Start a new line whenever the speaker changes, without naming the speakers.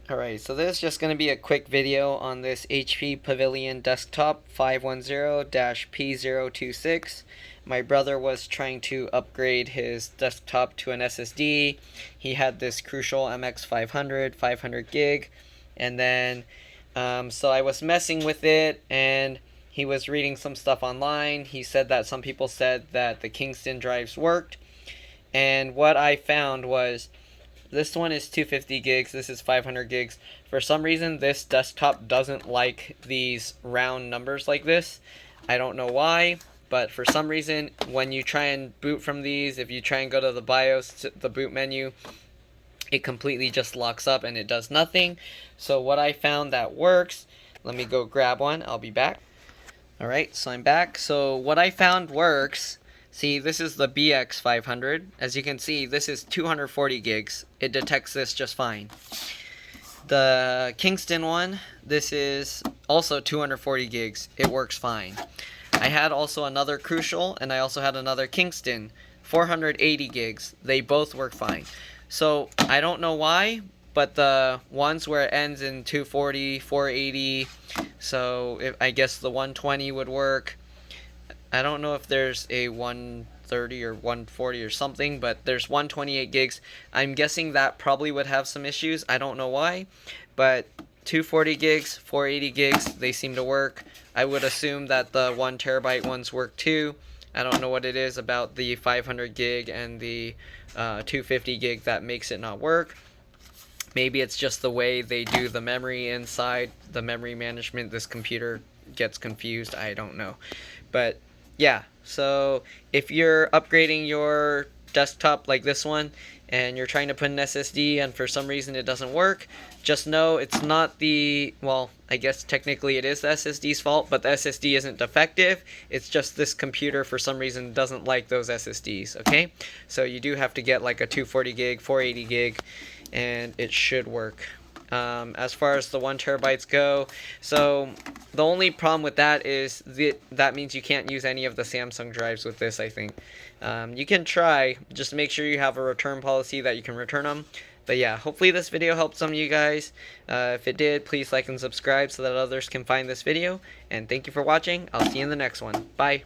Alright, so this is just going to be a quick video on this HP Pavilion desktop 510-P026. My brother was trying to upgrade his desktop to an SSD. He had this Crucial MX500, 500 gig, and then so I was messing with it, and he was reading some stuff online. He said that some people said that the Kingston drives worked, and what I found was this one is 250 gigs, this is 500 gigs. For some reason, this desktop doesn't like these round numbers like this. I don't know why, but for some reason, when you try and boot from these, if you try and go to the BIOS, the boot menu, it completely just locks up and it does nothing. So what I found that works, let me go grab one, I'll be back. Alright, so I'm back. So what I found works. See, this is the BX500. As you can see, this is 240 gigs. It detects this just fine. The Kingston one, this is also 240 gigs. It works fine. I had also another Crucial, and I also had another Kingston, 480 gigs. They both work fine. So, I don't know why, but the ones where it ends in 240, 480, so I guess the 120 would work. I don't know if there's a 130 or 140 or something, but there's 128 gigs. I'm guessing that probably would have some issues. I don't know why, but 240 gigs, 480 gigs, they seem to work. I would assume that the 1 terabyte ones work too. I don't know what it is about the 500 gig and the 250 gig that makes it not work. Maybe it's just the way they do the memory inside, the memory management. This computer gets confused. I don't know. But yeah, so if you're upgrading your desktop like this one and you're trying to put an SSD and for some reason it doesn't work, just know it's not well, I guess technically it is the SSD's fault, but the SSD isn't defective. It's just this computer for some reason doesn't like those SSDs, okay? So you do have to get like a 240 gig, 480 gig, and it should work. As far as the 1 terabytes go, so the only problem with that is that means you can't use any of the Samsung drives with this, I think. You can try, just make sure you have a return policy that you can return them. But yeah, hopefully this video helped some of you guys. If it did, please like and subscribe so that others can find this video. And thank you for watching. I'll see you in the next one. Bye.